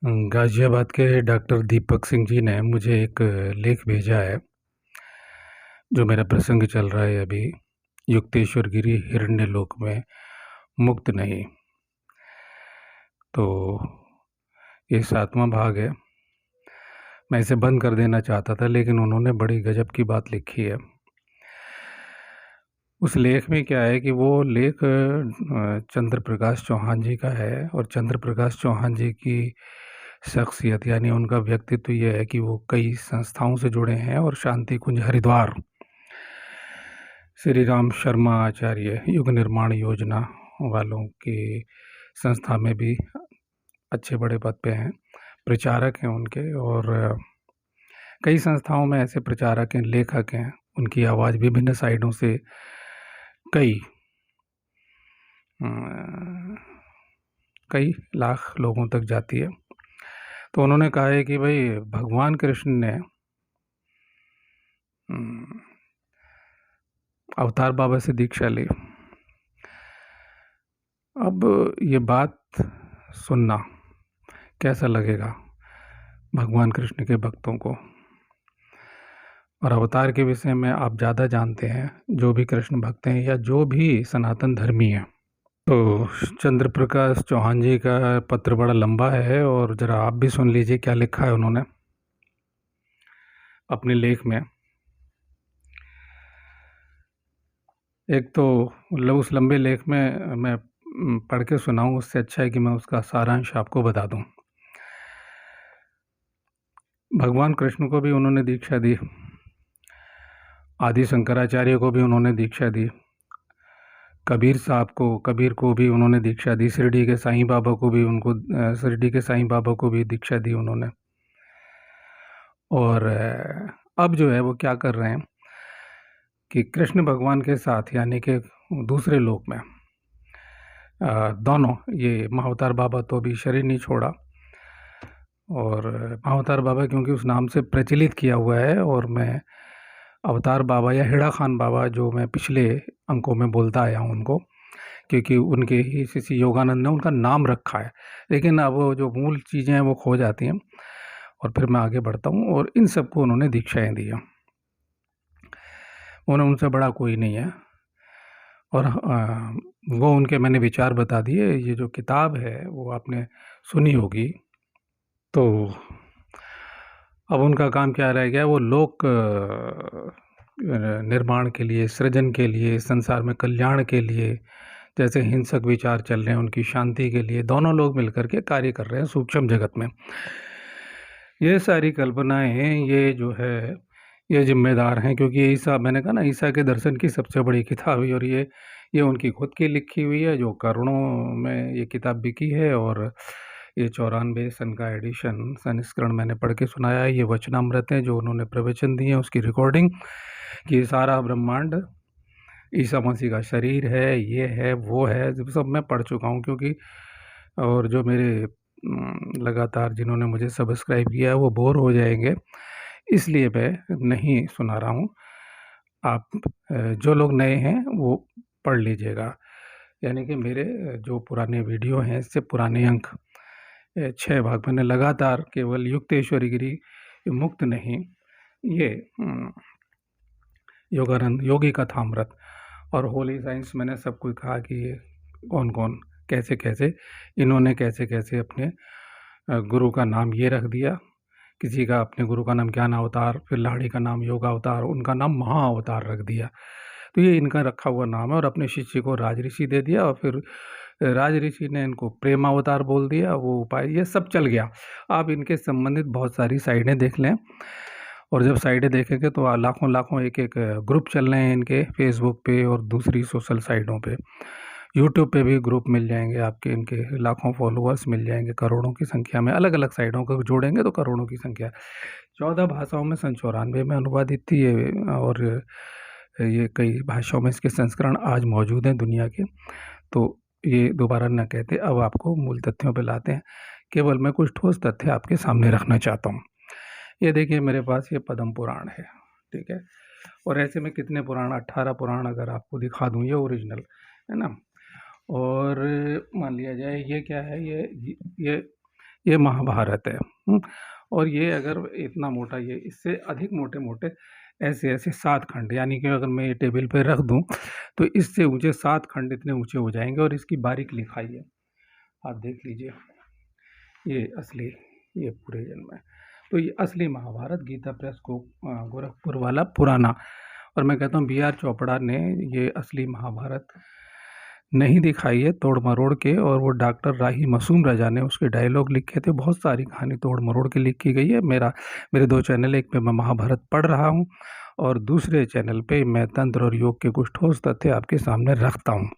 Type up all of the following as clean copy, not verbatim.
गाज़ियाबाद के डॉक्टर दीपक सिंह जी ने मुझे एक लेख भेजा है, जो मेरा प्रसंग चल रहा है अभी, युक्तेश्वर गिरी हिरण्यलोक में मुक्त नहीं। तो ये 7वां भाग है। मैं इसे बंद कर देना चाहता था, लेकिन उन्होंने बड़ी गजब की बात लिखी है। उस लेख में क्या है कि वो लेख चंद्र प्रकाश चौहान जी का है, और चंद्र प्रकाश चौहान जी की शख्सियत यानी उनका व्यक्तित्व ये है कि वो कई संस्थाओं से जुड़े हैं, और शांति कुंज हरिद्वार, श्री राम शर्मा आचार्य युग निर्माण योजना वालों की संस्था में भी अच्छे बड़े पद पे हैं, प्रचारक हैं उनके। और कई संस्थाओं में ऐसे प्रचारक हैं, लेखक हैं, उनकी आवाज़ विभिन्न साइडों से कई लाख लोगों तक जाती है। तो उन्होंने कहा है कि भाई भगवान कृष्ण ने अवतार बाबा से दीक्षा ली। अब ये बात सुनना कैसा लगेगा भगवान कृष्ण के भक्तों को, और अवतार के विषय में आप ज़्यादा जानते हैं, जो भी कृष्ण भक्त हैं या जो भी सनातन धर्मी हैं। तो चंद्र प्रकाश चौहान जी का पत्र बड़ा लंबा है, और ज़रा आप भी सुन लीजिए क्या लिखा है उन्होंने अपने लेख में। एक तो उस लंबे लेख में मैं पढ़ के सुनाऊं, उससे अच्छा है कि मैं उसका सारांश आपको बता दूं। भगवान कृष्ण को भी उन्होंने दीक्षा दी, आदि शंकराचार्य को भी उन्होंने दीक्षा दी, कबीर को भी उन्होंने दीक्षा दी, शिरडी के साईं बाबा को भी दीक्षा दी उन्होंने। और अब जो है वो क्या कर रहे हैं कि कृष्ण भगवान के साथ यानी कि दूसरे लोक में दोनों, ये महाअवतार बाबा तो अभी शरीर नहीं छोड़ा, और महाअवतार बाबा क्योंकि उस नाम से प्रचलित किया हुआ है, और मैं अवतार बाबा या हिड़ा खान बाबा जो मैं पिछले अंकों में बोलता आया हूँ उनको, क्योंकि उनके ही शिष्य योगानंद ने उनका नाम रखा है, लेकिन अब वो जो मूल चीज़ें हैं वो खो जाती हैं। और फिर मैं आगे बढ़ता हूँ, और इन सबको उन्होंने दीक्षाएँ दी हैं, उनसे बड़ा कोई नहीं है। और वो उनके मैंने विचार बता दिए। ये जो किताब है वो आपने सुनी होगी। तो अब उनका काम क्या रह गया, वो लोक निर्माण के लिए, सृजन के लिए, संसार में कल्याण के लिए, जैसे हिंसक विचार चल रहे हैं उनकी शांति के लिए, दोनों लोग मिलकर के कार्य कर रहे हैं सूक्ष्म जगत में। ये सारी कल्पनाएं, ये जो है ये जिम्मेदार हैं, क्योंकि ईसा, मैंने कहा ना, ईसा के दर्शन की सबसे बड़ी किताब है, और ये उनकी खुद की लिखी हुई है, जो करोड़ों में ये किताब बिकी है। और ये 94 सन का एडिशन, संस्करण मैंने पढ़ के सुनाया है। ये वचनामृत है जो उन्होंने प्रवचन दिए हैं, उसकी रिकॉर्डिंग, कि सारा ब्रह्मांड ईसा मसीह का शरीर है, ये है, वो है, सब मैं पढ़ चुका हूँ। क्योंकि और जो मेरे लगातार जिन्होंने मुझे सब्सक्राइब किया है वो बोर हो जाएंगे, इसलिए मैं नहीं सुना रहा हूँ। आप जो लोग नए हैं वो पढ़ लीजिएगा। यानी कि मेरे जो पुराने वीडियो हैं, इससे पुराने अंक 6 भाग मैंने लगातार, केवल युक्तेश्वरी गिरी मुक्त नहीं, ये योगानंद योगी कथामृत और होली साइंस, मैंने सब कुछ कहा कि ये कौन कौन कैसे कैसे इन्होंने कैसे कैसे अपने गुरु का नाम ये रख दिया। किसी का अपने गुरु का नाम ज्ञान अवतार, फिर लाड़ी का नाम योगा अवतार, उनका नाम महा अवतार रख दिया। तो ये इनका रखा हुआ नाम है, और अपने शिष्य को राज ऋषि दे दिया, और फिर राज ऋषि ने इनको प्रेम अवतार बोल दिया, वो उपाय ये सब चल गया। आप इनके संबंधित बहुत सारी साइडें देख लें, और जब साइडें देखेंगे तो लाखों लाखों एक एक ग्रुप चल रहे हैं इनके, फेसबुक पे और दूसरी सोशल साइटों पे, यूट्यूब पे भी ग्रुप मिल जाएंगे आपके, इनके लाखों फॉलोअर्स मिल जाएंगे, करोड़ों की संख्या में। अलग अलग साइटों को जोड़ेंगे तो करोड़ों की संख्या। 14 भाषाओं में, सन 94 में अनुवादित थी ये, और ये कई भाषाओं में इसके संस्करण आज मौजूद हैं दुनिया के। तो ये दोबारा न कहते, अब आपको मूल तथ्यों पर लाते हैं। केवल मैं कुछ ठोस तथ्य आपके सामने रखना चाहता हूँ। ये देखिए मेरे पास ये पद्म पुराण है, ठीक है, और ऐसे में कितने पुराण, 18 पुराण अगर आपको दिखा दूँ, ये ओरिजिनल है ना। और मान लिया जाए ये क्या है, ये ये महाभारत है। और ये अगर इतना मोटा, ये इससे अधिक मोटे-मोटे ऐसे-ऐसे 7 खंड, यानी कि अगर मैं ये टेबल पे रख दूँ, तो इससे ऊँचे 7 खंड इतने ऊँचे हो जाएँगे और इसकी बारीक लिखाई है। आप देख लीजिए, ये असली, ये पूरे जन्म है। तो ये असली महाभारत गीता प्रेस को गोरखपुर वाला पुराना, और मैं कहता हूँ बी आर चोपड़ा ने ये असली महाभारत नहीं दिखाई है तोड़ मरोड़ के, और वो डॉक्टर राही मासूम रजा ने उसके डायलॉग लिखे थे। बहुत सारी कहानी तोड़ मरोड़ के लिखी गई है। मेरे 2 चैनल, एक पे मैं महाभारत पढ़ रहा हूँ और दूसरे चैनल पे मैं तंत्र और योग के कुछ ठोस तथ्य आपके सामने रखता हूँ।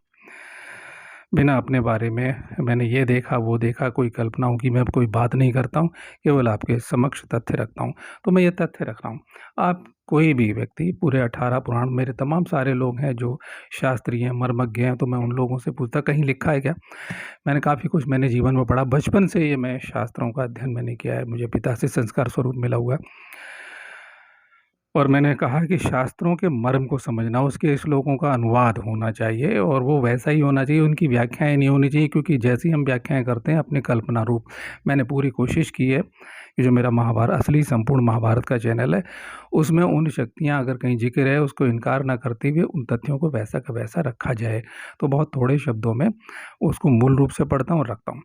बिना अपने बारे में मैंने ये देखा वो देखा, कोई कल्पनाओं की मैं कोई बात नहीं करता हूँ, केवल आपके समक्ष तथ्य रखता हूँ। तो मैं ये तथ्य रख रहा हूँ। आप कोई भी व्यक्ति, पूरे 18 पुराण, मेरे तमाम सारे लोग हैं जो शास्त्री हैं, मर्मज्ञ हैं, तो मैं उन लोगों से पूछता कहीं लिखा है क्या? मैंने काफ़ी कुछ मैंने जीवन में पढ़ा। बचपन से ये मैं शास्त्रों का अध्ययन मैंने किया है, मुझे पिता से संस्कार स्वरूप मिला हुआ है। और मैंने कहा कि शास्त्रों के मर्म को समझना, उसके श्लोकों का अनुवाद होना चाहिए, और वो वैसा ही होना चाहिए, उनकी व्याख्याएँ नहीं होनी चाहिए, क्योंकि जैसी हम व्याख्याएँ करते हैं अपने कल्पना रूप। मैंने पूरी कोशिश की है कि जो मेरा महाभारत, असली संपूर्ण महाभारत का चैनल है, उसमें उन शक्तियाँ अगर कहीं ज़िक्र है, उसको इनकार ना करते हुए उन तथ्यों को वैसा का वैसा रखा जाए। तो बहुत थोड़े शब्दों में उसको मूल रूप से पढ़ता हूँ और रखता हूँ।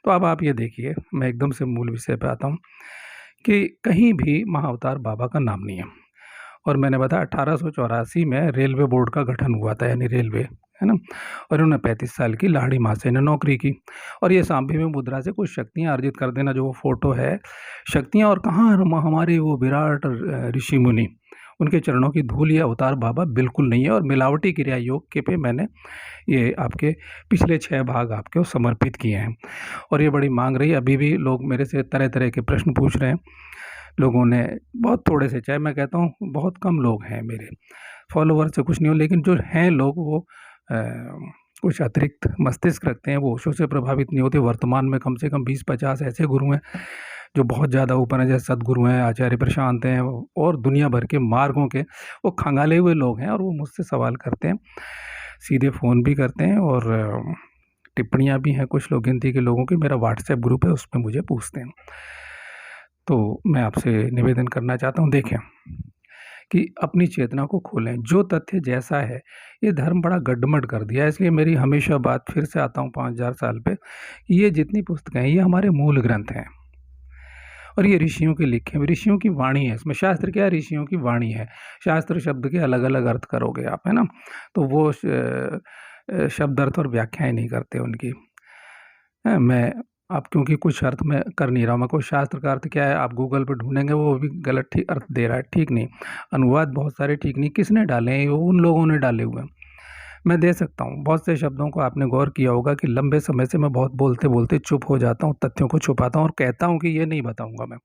तो अब आप ये देखिए, मैं एकदम से मूल विषय पे आता हूँ कि कहीं भी महाअवतार बाबा का नाम नहीं है। और मैंने बताया 1884 में रेलवे बोर्ड का गठन हुआ था, यानी रेलवे, है ना? और उन्होंने 35 साल की लाड़ी माँ से ने नौकरी की, और ये सांभे में मुद्रा से कुछ शक्तियाँ अर्जित कर देना, जो वो फोटो है, शक्तियाँ, और कहाँ हमारे वो विराट ऋषि मुनि, उनके चरणों की धूल ये अवतार बाबा बिल्कुल नहीं है। और मिलावटी क्रिया योग के पे मैंने ये आपके पिछले 6 भाग आपके समर्पित किए हैं, और ये बड़ी मांग रही है। अभी भी लोग मेरे से तरह तरह के प्रश्न पूछ रहे हैं। लोगों ने बहुत थोड़े से, चाहे मैं कहता हूँ बहुत कम लोग हैं मेरे फॉलोवर से कुछ नहीं हो, लेकिन जो हैं लोग वो कुछ अतिरिक्त मस्तिष्क रखते हैं, वो ओशो से प्रभावित नहीं होते। वर्तमान में कम से कम 20-50 ऐसे गुरु हैं जो बहुत ज़्यादा ऊपर हैं, जैसे सदगुरु हैं, आचार्य प्रशांत हैं, और दुनिया भर के मार्गों के वो खंगाले हुए लोग हैं, और वो मुझसे सवाल करते हैं, सीधे फ़ोन भी करते हैं, और टिप्पणियाँ भी हैं कुछ लोग, गिनती के लोगों की। मेरा व्हाट्सएप ग्रुप है, उसमें मुझे पूछते हैं। तो मैं आपसे निवेदन करना चाहता हूँ, देखें कि अपनी चेतना को खोलें। जो तथ्य जैसा है, ये धर्म बड़ा गड्ढमड कर दिया है, इसलिए मेरी हमेशा बात, फिर से आता हूँ 5000 साल पे, ये जितनी पुस्तकें हैं ये हमारे मूल ग्रंथ हैं, और ये ऋषियों के लिखे हुए, ऋषियों की वाणी है। इसमें शास्त्र क्या है? ऋषियों की वाणी है। शास्त्र शब्द के अलग अलग अर्थ करोगे आप, है ना? तो वो शब्द अर्थ और व्याख्याएं नहीं करते उनकी। मैं अब क्योंकि कुछ अर्थ मैं कर नहीं रहा हूँ, मैं कोई शास्त्र का अर्थ क्या है आप गूगल पे ढूंढेंगे, वो भी गलत ठीक अर्थ दे रहा है, ठीक नहीं। अनुवाद बहुत सारे ठीक नहीं, किसने डाले हैं? वो उन लोगों ने डाले हुए हैं। मैं दे सकता हूँ बहुत से शब्दों को, आपने गौर किया होगा कि लंबे समय से मैं बहुत बोलते बोलते चुप हो जाता हूँ, तथ्यों को छुपाता हूँ और कहता हूँ कि ये नहीं बताऊँगा मैं।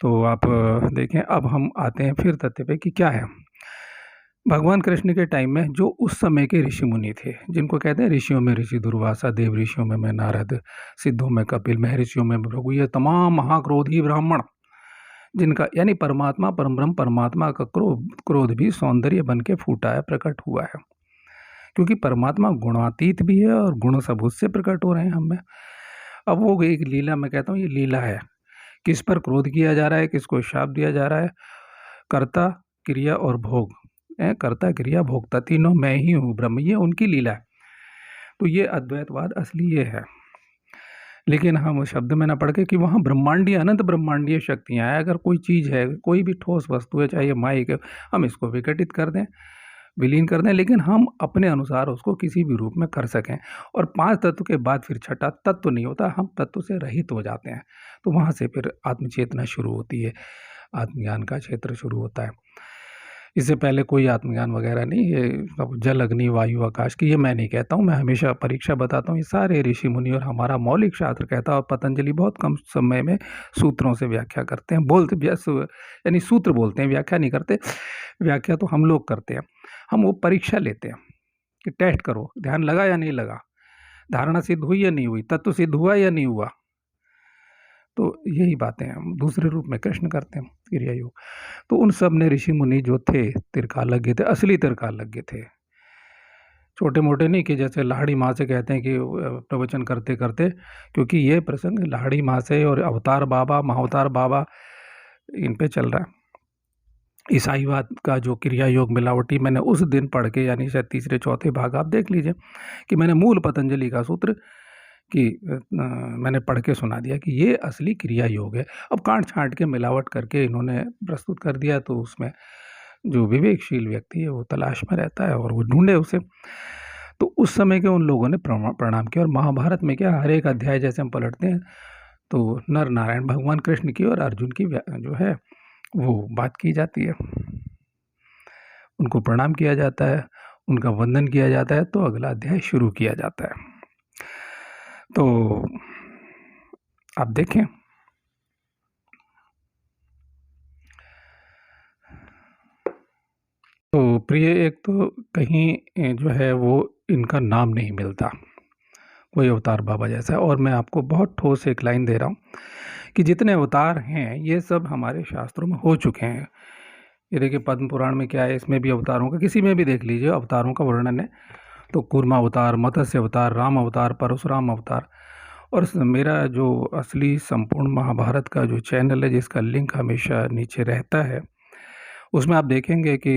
तो आप देखें, अब हम आते हैं फिर तथ्य पे कि क्या है। भगवान कृष्ण के टाइम में जो उस समय के ऋषि मुनि थे, जिनको कहते हैं ऋषियों में ऋषि दुर्वासा, देव ऋषियों में मैं नारद, सिद्धों में कपिल, महर्षियों में भृगु, ये तमाम महाक्रोधी ब्राह्मण, जिनका यानी परमात्मा, परमब्रह्म परमात्मा का क्रोध भी सौंदर्य बन के फूटा है, प्रकट हुआ है। क्योंकि परमात्मा गुणातीत भी है और गुण सब उससे प्रकट हो रहे हैं हम में। अब वो एक लीला, मैं कहता हूँ ये लीला है। किस पर क्रोध किया जा रहा है, किसको शाप दिया जा रहा है? कर्ता, क्रिया और भोग, कर्ता क्रिया भोक्ता तीनों मैं ही हूँ ब्रह्म, ये उनकी लीला है। तो ये अद्वैतवाद असली ये है। लेकिन हम शब्द में ना पढ़ के कि वहाँ ब्रह्मांडीय, अनंत ब्रह्मांडीय शक्तियाँ हैं। अगर कोई चीज़ है, कोई भी ठोस वस्तु है, चाहे माइक है, हम इसको विघटित कर दें, विलीन कर दें, लेकिन हम अपने अनुसार उसको किसी भी रूप में कर सकें। और 5 तत्व के बाद फिर छठा तत्व नहीं होता, हम तत्व से रहित हो जाते हैं। तो वहाँ से फिर आत्मचेतना शुरू होती है, आत्मज्ञान का क्षेत्र शुरू होता है। इससे पहले कोई आत्मज्ञान वगैरह नहीं, ये सब जल, अग्नि, वायु, आकाश की, ये मैं नहीं कहता हूँ। मैं हमेशा परीक्षा बताता हूँ, ये सारे ऋषि मुनि और हमारा मौलिक शास्त्र कहता है। और पतंजलि बहुत कम समय में सूत्रों से व्याख्या करते हैं, बोलते यानी सूत्र बोलते हैं, व्याख्या नहीं करते। व्याख्या तो हम लोग करते हैं। हम वो परीक्षा लेते हैं कि टेस्ट करो, ध्यान लगा या नहीं लगा, धारणा सिद्ध हुई या नहीं हुई, तत्व सिद्ध हुआ या नहीं हुआ। तो यही बातें हम दूसरे रूप में कृष्ण करते हैं, क्रिया योग। तो उन सब ने ऋषि मुनि जो थे तिरकालज्ञ थे, असली तिरकालज्ञ थे। छोटे-मोटे नहीं कि जैसे लाहिड़ी माँ से कहते हैं कि प्रवचन करते-करते, क्योंकि ये प्रसंग लाहिड़ी माँ से और अवतार बाबा, महाअवतार बाबा इन पे चल रहा है। ईसाईवाद का जो क्रिया योग मिलावटी मैंने उस दिन पढ़ के, यानी शायद तीसरे चौथे भाग आप देख लीजिए, कि मैंने मूल पतंजलि का सूत्र कि मैंने पढ़ के सुना दिया कि ये असली क्रिया योग है। अब काट-छाँट के मिलावट करके इन्होंने प्रस्तुत कर दिया, तो उसमें जो विवेकशील व्यक्ति है वो तलाश में रहता है और वो ढूँढे उसे। तो उस समय के उन लोगों ने प्रणाम किया। और महाभारत में क्या, हर एक अध्याय जैसे हम पलटते हैं तो नर नारायण भगवान कृष्ण की और अर्जुन की जो है वो बात की जाती है, उनको प्रणाम किया जाता है, उनका वंदन किया जाता है, तो अगला अध्याय शुरू किया जाता है। तो आप देखें, तो प्रिय, एक तो कहीं जो है वो इनका नाम नहीं मिलता कोई अवतार बाबा जैसा। और मैं आपको बहुत ठोस एक लाइन दे रहा हूँ कि जितने अवतार हैं ये सब हमारे शास्त्रों में हो चुके हैं। ये देखिए पद्म पुराण में क्या है, इसमें भी अवतारों का, किसी में भी देख लीजिए अवतारों का वर्णन है, तो कूर्मा अवतार, मत्स्य अवतार, राम अवतार, परशुराम अवतार। और मेरा जो असली संपूर्ण महाभारत का जो चैनल है, जिसका लिंक हमेशा नीचे रहता है, उसमें आप देखेंगे कि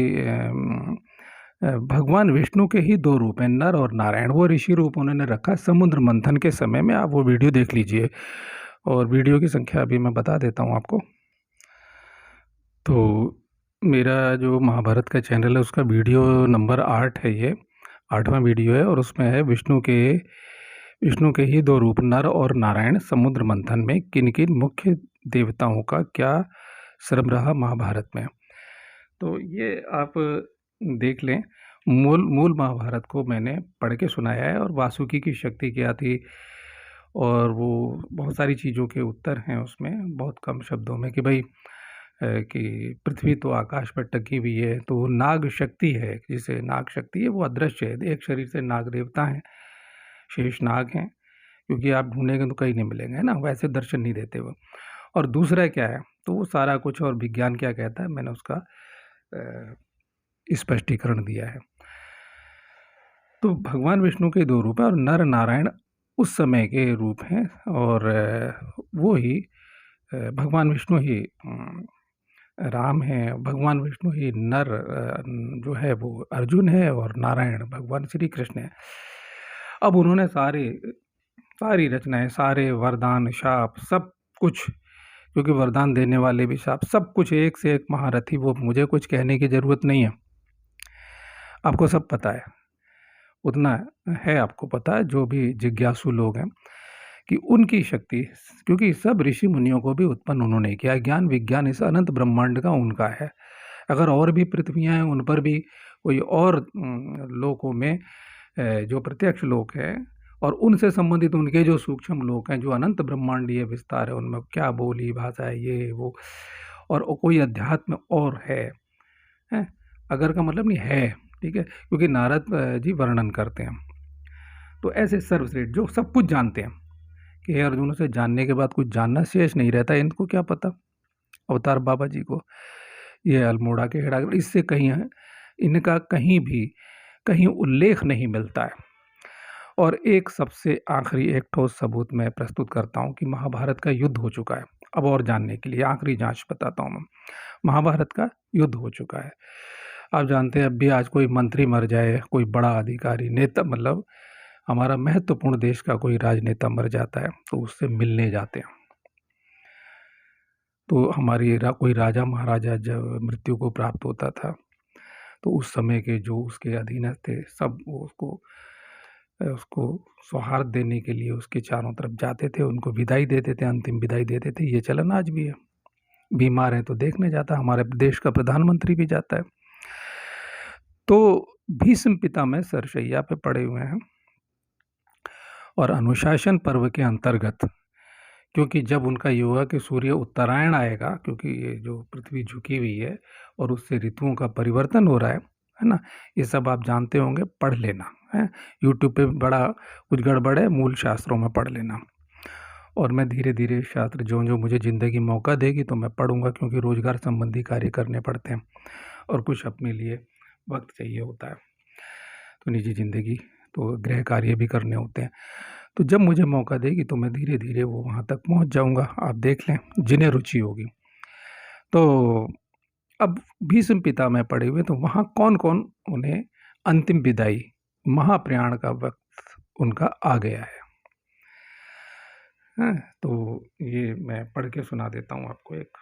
भगवान विष्णु के ही 2 रूप हैं, नर और नारायण। वो ऋषि रूप उन्होंने रखा समुद्र मंथन के समय में, आप वो वीडियो देख लीजिए। और वीडियो की संख्या अभी मैं बता देता हूँ आपको। तो मेरा जो महाभारत का चैनल है उसका वीडियो नंबर 8 है, ये 8वां वीडियो है, और उसमें है विष्णु के ही 2 रूप नर और नारायण समुद्र मंथन में किन किन मुख्य देवताओं का क्या श्रम रहा महाभारत में। तो ये आप देख लें। मूल महाभारत को मैंने पढ़ के सुनाया है, और वासुकी की शक्ति क्या थी, और वो बहुत सारी चीज़ों के उत्तर हैं उसमें बहुत कम शब्दों में, कि भाई कि पृथ्वी तो आकाश पर टकी हुई है, तो नाग शक्ति है, जिसे नाग शक्ति है वो अदृश्य है। एक शरीर से नाग देवता हैं, शेष नाग हैं, क्योंकि आप ढूंढेंगे तो कहीं नहीं मिलेंगे, है ना, वैसे दर्शन नहीं देते वो। और दूसरा क्या है, तो वो सारा कुछ, और विज्ञान क्या कहता है, मैंने उसका स्पष्टीकरण दिया है। तो भगवान विष्णु के 2 रूप हैं, और नर नारायण उस समय के रूप हैं, और वो ही भगवान विष्णु ही राम हैं, भगवान विष्णु ही नर जो है वो अर्जुन है, और नारायण भगवान श्री कृष्ण है। अब उन्होंने सारी रचनाएं, सारे वरदान, शाप, सब कुछ, क्योंकि वरदान देने वाले भी शाप, सब कुछ एक से एक महारथी, वो मुझे कुछ कहने की ज़रूरत नहीं है, आपको सब पता है, उतना है आपको पता है, जो भी जिज्ञासु लोग हैं, कि उनकी शक्ति, क्योंकि सब ऋषि मुनियों को भी उत्पन्न उन्होंने किया। ज्ञान विज्ञान इस अनंत ब्रह्मांड का उनका है। अगर और भी पृथ्वियाँ हैं, उन पर भी कोई और लोकों में जो प्रत्यक्ष लोक हैं, और उनसे संबंधित उनके जो सूक्ष्म लोक हैं, जो अनंत ब्रह्मांडीय विस्तार है, उनमें क्या बोली भाषा है, ये वो, और कोई अध्यात्म और है, अगर का मतलब नहीं है, ठीक है, क्योंकि नारद जी वर्णन करते हैं। तो ऐसे सर्वश्रेष्ठ जो सब कुछ जानते हैं, कि हे अर्जुन, से जानने के बाद कुछ जानना शेष नहीं रहता, इनको क्या पता, अवतार बाबा जी को, ये अल्मोड़ा के हेड़ा, इससे कहीं है, इनका कहीं उल्लेख नहीं मिलता है। और एक सबसे आखिरी एक ठोस सबूत मैं प्रस्तुत करता हूँ कि महाभारत का युद्ध हो चुका है। अब और जानने के लिए आखिरी जांच बताता हूँ मैं, महाभारत का युद्ध हो चुका है। आप जानते हैं, अब भी आज कोई मंत्री मर जाए, कोई बड़ा अधिकारी, नेता, मतलब हमारा महत्वपूर्ण देश का कोई राजनेता मर जाता है, तो उससे मिलने जाते हैं। तो हमारी कोई राजा महाराजा जब मृत्यु को प्राप्त होता था, तो उस समय के जो उसके अधीनस्थ थे, सब उसको सौहार्द देने के लिए उसके चारों तरफ जाते थे, उनको विदाई देते थे, अंतिम विदाई देते थे। ये चलन आज भी है। बीमार है तो देखने जाता, हमारे देश का प्रधानमंत्री भी जाता है। तो भीष्म पितामह सरशैया पे पड़े हुए हैं, और अनुशासन पर्व के अंतर्गत, क्योंकि जब उनका योगा कि सूर्य उत्तरायण आएगा, क्योंकि ये जो पृथ्वी झुकी हुई है और उससे ऋतुओं का परिवर्तन हो रहा है ना, ये सब आप जानते होंगे, पढ़ लेना है, यूट्यूब पे बड़ा कुछ गड़बड़ है, मूल शास्त्रों में पढ़ लेना। और मैं धीरे धीरे शास्त्र जो मुझे ज़िंदगी मौका देगी तो मैं पढ़ूंगा, क्योंकि रोजगार संबंधी कार्य करने पड़ते हैं, और कुछ अपने लिए वक्त चाहिए होता है। निजी ज़िंदगी, तो गृह कार्य भी करने होते हैं। तो जब मुझे मौका देगी तो मैं धीरे-धीरे वो वहाँ तक पहुँच जाऊँगा, आप देख लें, जिन्हें रुचि होगी। तो अब भीष्म पितामह पड़े हुए, तो वहाँ कौन-कौन उन्हें अंतिम विदाई, महाप्रयाण का वक़्त उनका आ गया है। हैं? तो ये मैं पढ़ के सुना देता हूँ आपको एक।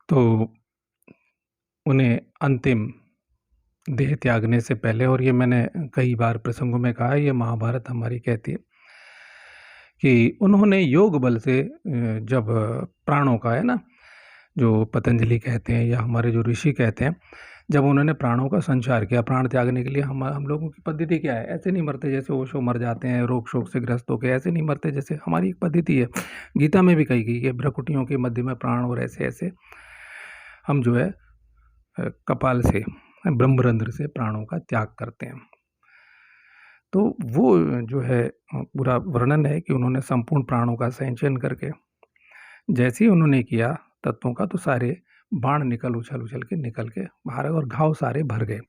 तो उन्हें अंतिम देह त्यागने से पहले, और ये मैंने कई बार प्रसंगों में कहा है, ये महाभारत हमारी कहती है कि उन्होंने योग बल से जब प्राणों का है ना, जो पतंजलि कहते हैं या हमारे जो ऋषि कहते हैं, जब उन्होंने प्राणों का संचार किया, प्राण त्यागने के लिए हम लोगों की पद्धति क्या है, ऐसे नहीं मरते जैसे ओशो मर जाते हैं रोग शोक से ग्रस्त होकर, ऐसे नहीं मरते जैसे हमारी एक पद्धति है। गीता में भी कही गई है, भ्रकुटियों के मध्य में प्राण, और ऐसे ऐसे हम जो है कपाल से, ब्रह्मरंध्र से प्राणों का त्याग करते हैं। तो वो जो है पूरा वर्णन है कि उन्होंने संपूर्ण प्राणों का संचयन करके जैसे ही उन्होंने किया तत्वों का, तो सारे बाण उछल के निकल के बाहर, और घाव सारे भर गए।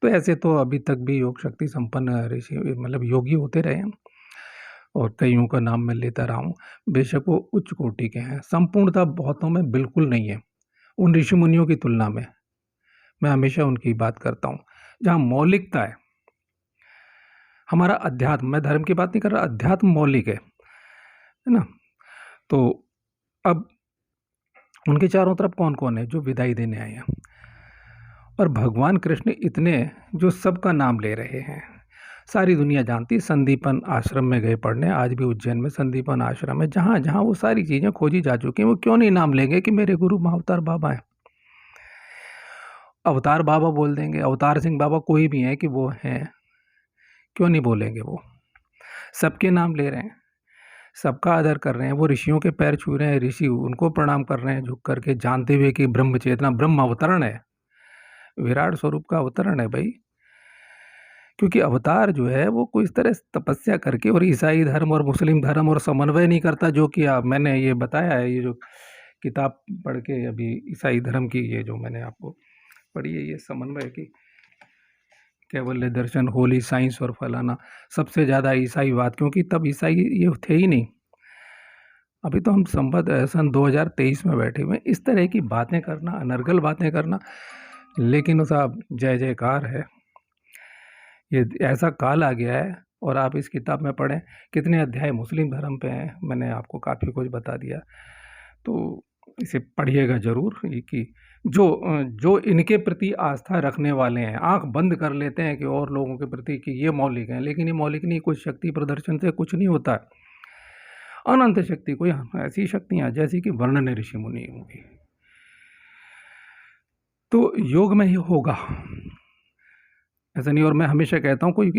तो ऐसे तो अभी तक भी योग शक्ति संपन्न ऋषि, मतलब योगी होते रहे हैं, और कईयों का नाम मैं लेता रहा हूँ। बेशक वो उच्च कोटि के हैं, संपूर्णता बहुतों में बिल्कुल नहीं है उन ऋषि मुनियों की तुलना में। मैं हमेशा उनकी बात करता हूँ जहाँ मौलिकता है। हमारा अध्यात्म, मैं धर्म की बात नहीं कर रहा, अध्यात्म मौलिक है ना। तो अब उनके चारों तरफ कौन कौन है जो विदाई देने आए हैं, और भगवान कृष्ण इतने जो सबका नाम ले रहे हैं, सारी दुनिया जानती। संदीपन आश्रम में गए पढ़ने, आज भी उज्जैन में संदीपन आश्रम है, जहाँ जहाँ वो सारी चीज़ें खोजी जा चुकी हैं। वो क्यों नहीं नाम लेंगे कि मेरे गुरु महाअवतार बाबा हैं। अवतार बाबा बोल देंगे, अवतार सिंह बाबा कोई भी हैं कि वो हैं, क्यों नहीं बोलेंगे। वो सबके नाम ले रहे हैं, सबका आदर कर रहे हैं, वो ऋषियों के पैर छू रहे हैं, ऋषि उनको प्रणाम कर रहे हैं झुक करके, जानते हुए कि ब्रह्म चेतना, ब्रह्म अवतरण है, विराट स्वरूप का अवतरण है भाई। क्योंकि अवतार जो है वो कोई इस तरह तपस्या करके, और ईसाई धर्म और मुस्लिम धर्म और समन्वय नहीं करता, जो कि मैंने ये बताया है, ये जो किताब पढ़ के अभी ईसाई धर्म की, ये जो मैंने आपको पढ़ी है, ये समन्वय की कैवल्य दर्शन, होली साइंस और फलाना, सबसे ज़्यादा ईसाईवाद, क्योंकि तब ईसाई ये थे ही नहीं। अभी तो हम सन 2023 में बैठे हुए, इस तरह की बातें करना, अनर्गल बातें करना। लेकिन साहब जय जयकार है, ये ऐसा काल आ गया है। और आप इस किताब में पढ़ें, कितने अध्याय मुस्लिम धर्म पे हैं, मैंने आपको काफ़ी कुछ बता दिया। तो इसे पढ़िएगा ज़रूर, ये कि जो इनके प्रति आस्था रखने वाले हैं, आंख बंद कर लेते हैं कि और लोगों के प्रति कि ये मौलिक हैं, लेकिन ये मौलिक नहीं, कुछ शक्ति प्रदर्शन से कुछ नहीं होता है। अनंत शक्ति, कोई ऐसी शक्तियाँ जैसी कि वर्णन ऋषि मुनि होगी। तो योग में ही होगा, ऐसा नहीं। और मैं हमेशा कहता हूँ, कोई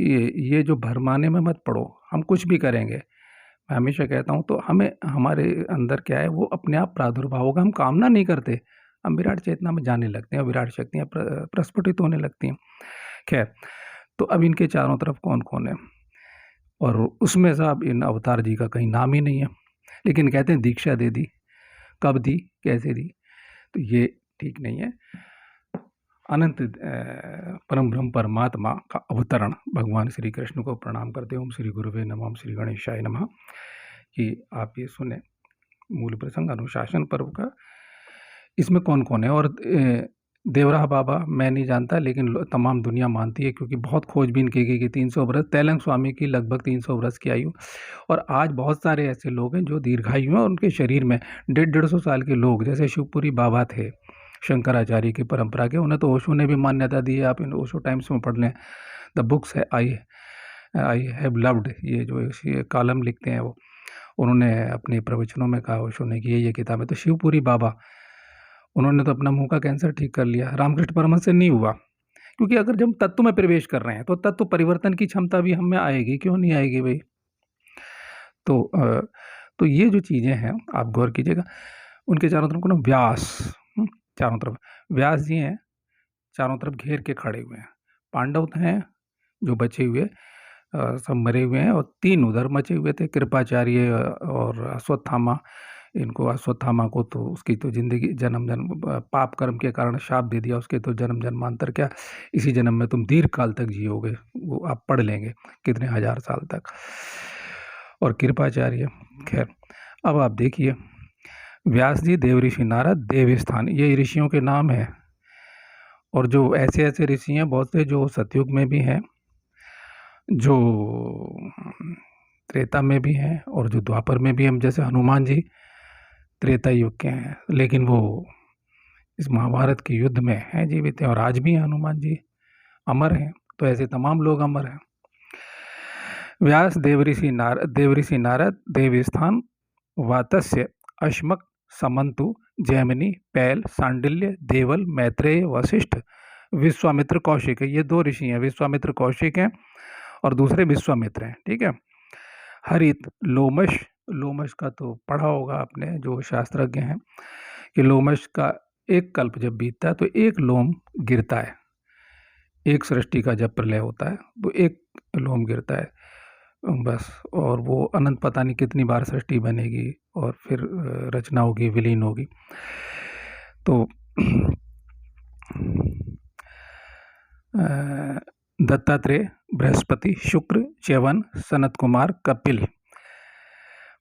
ये जो भरमाने में मत पड़ो, हम कुछ भी करेंगे, मैं हमेशा कहता हूँ। तो हमें, हमारे अंदर क्या है, वो अपने आप प्रादुर्भाव होगा, हम कामना नहीं करते, हम विराट चेतना में जाने लगते हैं, विराट शक्तियाँ प्रस्फुटित होने लगती हैं। खैर, तो अब इनके चारों तरफ कौन कौन है, और उसमें साहब इन अवतार जी का कहीं नाम ही नहीं है, लेकिन कहते हैं दीक्षा दे दी। कब दी, कैसे दी, तो ये ठीक नहीं है। अनंत परम ब्रह्म परमात्मा का अवतरण भगवान श्री कृष्ण को प्रणाम करते हैं। ओम श्री गुरुवे नमः, ओम श्री गणेशाय नमः। कि आप ये सुने मूल प्रसंग अनुशासन पर्व का, इसमें कौन कौन है। और देवराह बाबा मैं नहीं जानता, लेकिन तमाम दुनिया मानती है, क्योंकि बहुत खोजबीन की गई कि 300 वर्ष, तैलंग स्वामी की लगभग 300 वर्ष की आयु। और आज बहुत सारे ऐसे लोग हैं जो दीर्घायु हैं, और उनके शरीर में 150-150 साल के लोग, जैसे शिवपुरी बाबा थे शंकराचार्य की परंपरा के, उन्हें तो ओशो ने भी मान्यता दी है। आप इन ओशो टाइम्स में पढ़ लें, द बुक्स है आई हैव लव्ड, ये जो ये कॉलम लिखते हैं वो, उन्होंने अपने प्रवचनों में कहा ओशो ने कि ये किताब है। तो शिवपुरी बाबा, उन्होंने तो अपना मुंह का कैंसर ठीक कर लिया, रामकृष्ण परमहंस से नहीं हुआ। क्योंकि अगर जब तत्व में प्रवेश कर रहे हैं, तो तत्व परिवर्तन की क्षमता भी हम में आएगी, क्यों नहीं आएगी भाई। तो ये जो चीज़ें हैं आप गौर कीजिएगा। उनके चारों तरफ को ना व्यास, चारों तरफ व्यास जी हैं, चारों तरफ घेर के खड़े हुए हैं। पांडव हैं जो बचे हुए, सब मरे हुए हैं, और 3 उधर मचे हुए थे, कृपाचार्य और अश्वत्थामा, इनको अश्वत्थामा को तो उसकी तो जिंदगी जन्म जन्म पाप कर्म के कारण शाप दे दिया, उसके तो जन्म जन्मांतर क्या, इसी जन्म में तुम दीर्घ काल तक जियोगे, वो आप पढ़ लेंगे कितने हजार साल तक। और कृपाचार्य, खैर अब आप देखिए, व्यास जी, देव ऋषि, नारद, देवस्थान, ये ऋषियों के नाम है। और जो ऐसे ऐसे ऋषि हैं बहुत से, जो सतयुग में भी हैं, जो त्रेता में भी हैं, और जो द्वापर में भी हम, जैसे हनुमान जी त्रेता युग के हैं, लेकिन वो इस महाभारत के युद्ध में हैं, जीवित हैं, और आज भी हैं हनुमान जी, अमर हैं। तो ऐसे तमाम लोग अमर हैं। व्यास, देवऋषि नारद, देवस्थान, वातस्य, अश्मक, समंतु, जैमिनी, पैल, सांडिल्य, देवल, मैत्रेय, वशिष्ठ, विश्वामित्र, कौशिक है। ये 2 ऋषि हैं, विश्वामित्र कौशिक हैं और दूसरे विश्वामित्र हैं, ठीक है। हरित, लोमश, लोमश का तो पढ़ा होगा आपने, जो शास्त्रज्ञ हैं, कि लोमश का एक कल्प जब बीतता है तो एक लोम गिरता है। एक सृष्टि का जब प्रलय होता है तो एक लोम गिरता है बस, और वो अनंत पता नहीं कितनी बार सृष्टि बनेगी और फिर रचना होगी, विलीन होगी। तो दत्तात्रेय, बृहस्पति, शुक्र, च्यवन, सनत कुमार, कपिल,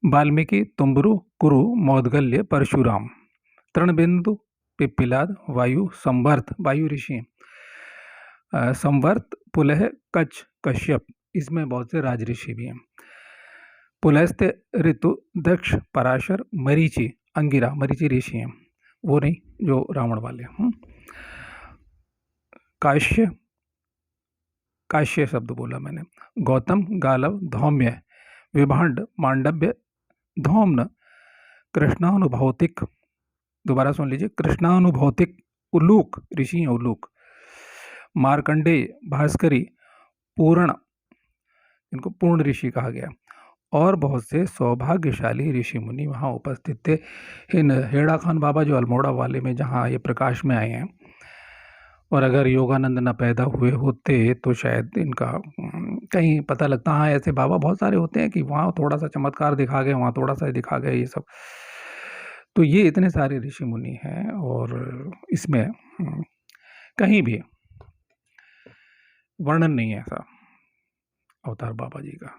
वाल्मीकि, तुम्बरु, कुरु, मौदगल्य, परशुराम, तृणबिंदु, पिप्पिलाद, वायु, संवर्त, वायु ऋषि, संवर्त, पुलह, कच्छ, कश्यप, इसमें बहुत से राज ऋषि भी हैं। पुलस्त्य, ऋतु, दक्ष, पराशर, मरीचि, अंगिरा, मरीचि ऋषि हैं, वो नहीं जो रावण वाले। काश्य, काश्य शब्द बोला मैंने, गौतम, गालव, धौम्य, विभांड, मांडव्य, धौम्न, कृष्णानुभौतिक, दोबारा सुन लीजिए, कृष्णानुभौतिक, उलूक ऋषि हैं, उलूक, मार्कंडेय, भास्करी, पूर्ण, इनको पूर्ण ऋषि कहा गया, और बहुत से सौभाग्यशाली ऋषि मुनि वहाँ उपस्थित थे। इन हेड़ा खान बाबा जो अल्मोड़ा वाले में जहाँ ये प्रकाश में आए हैं, और अगर योगानंद न पैदा हुए होते तो शायद इनका कहीं पता लगता। हाँ, ऐसे बाबा बहुत सारे होते हैं कि वहाँ थोड़ा सा चमत्कार दिखा गए, वहाँ थोड़ा सा दिखा गए, ये सब। तो ये इतने सारे ऋषि मुनि हैं, और इसमें कहीं भी वर्णन नहीं है ऐसा अवतार बाबा जी का।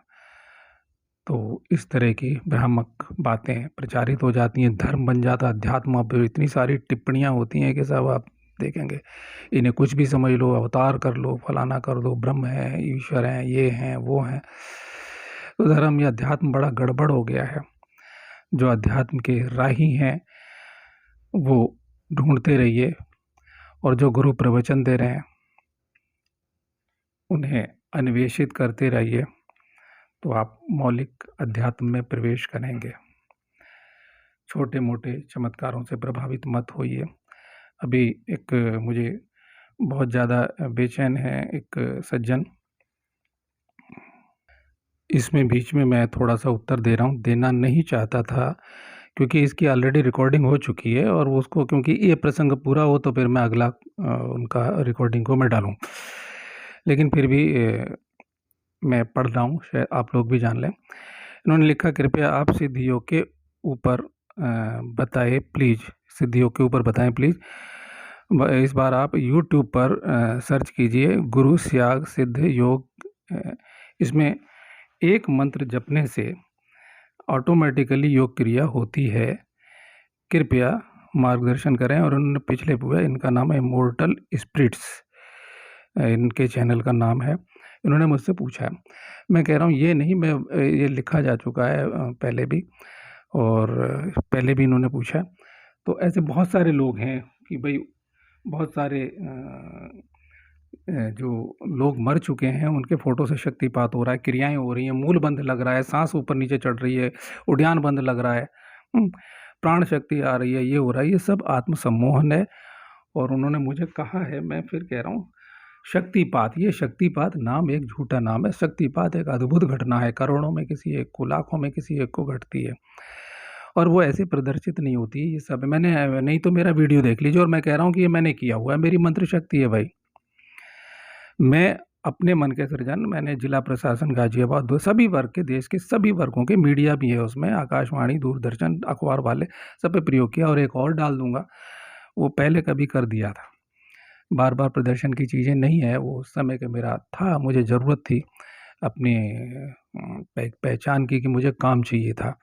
तो इस तरह की भ्रामक बातें प्रचारित हो जाती हैं, धर्म बन जाता, अध्यात्म, अब इतनी सारी टिप्पणियाँ होती हैं कि सब आप देखेंगे, इन्हें कुछ भी समझ लो, अवतार कर लो, फलाना कर दो, ब्रह्म है, ईश्वर हैं, ये हैं, वो हैं। तो धर्म या अध्यात्म बड़ा गड़बड़ हो गया है। जो अध्यात्म के राही हैं वो ढूंढते रहिए, और जो गुरु प्रवचन दे रहे हैं उन्हें अन्वेषित करते रहिए, तो आप मौलिक अध्यात्म में प्रवेश करेंगे। छोटे मोटे चमत्कारों से प्रभावित मत होइए। अभी एक मुझे बहुत ज़्यादा बेचैन है एक सज्जन, इसमें बीच में मैं थोड़ा सा उत्तर दे रहा हूँ, देना नहीं चाहता था क्योंकि इसकी ऑलरेडी रिकॉर्डिंग हो चुकी है, और उसको क्योंकि ये प्रसंग पूरा हो तो फिर मैं अगला उनका रिकॉर्डिंग को मैं डालूँ, लेकिन फिर भी मैं पढ़ रहा हूँ, शायद आप लोग भी जान लें। इन्होंने लिखा, कृपया आप सिद्धियों के ऊपर बताएं प्लीज़, सिद्धियों के ऊपर बताएं प्लीज़। इस बार आप YouTube पर सर्च कीजिए गुरु स्याग सिद्ध योग। इसमें एक मंत्र जपने से ऑटोमेटिकली योग क्रिया होती है, कृपया मार्गदर्शन करें। और उन्होंने पिछले पूरा, इनका नाम है इमोर्टल स्पिरिट्स, इनके चैनल का नाम है। इन्होंने मुझसे पूछा है, मैं कह रहा हूँ ये नहीं, मैं ये लिखा जा चुका है पहले भी, और पहले भी इन्होंने पूछा। तो ऐसे बहुत सारे लोग हैं कि भाई बहुत सारे जो लोग मर चुके हैं उनके फ़ोटो से शक्तिपात हो रहा है, क्रियाएं हो रही हैं, मूल बंध लग रहा है, सांस ऊपर नीचे चढ़ रही है, उद्यान बंध लग रहा है, प्राण शक्ति आ रही है, ये हो रहा है, ये सब आत्मसम्मोहन है। और उन्होंने मुझे कहा है, मैं फिर कह रहा हूँ, शक्तिपात, ये शक्तिपात नाम एक झूठा नाम है। शक्तिपात एक अद्भुत घटना है, करोड़ों में किसी एक को, लाखों में किसी एक को घटती है, और वो ऐसे प्रदर्शित नहीं होती है। ये सब मैंने, नहीं तो मेरा वीडियो देख लीजिए, और मैं कह रहा हूँ कि ये मैंने किया हुआ है, मेरी मंत्र शक्ति है भाई। मैं अपने मन के सृजन मैंने जिला प्रशासन गाजियाबाद सभी वर्ग के, देश के सभी वर्गों के, मीडिया भी है उसमें, आकाशवाणी, दूरदर्शन, अखबार वाले, सब पे प्रयोग किया। और एक और डाल दूंगा, वो पहले कभी कर दिया था, बार बार प्रदर्शन की चीज़ें नहीं है, वो उस समय का मेरा था, मुझे ज़रूरत थी अपनी पहचान की, कि मुझे काम चाहिए था।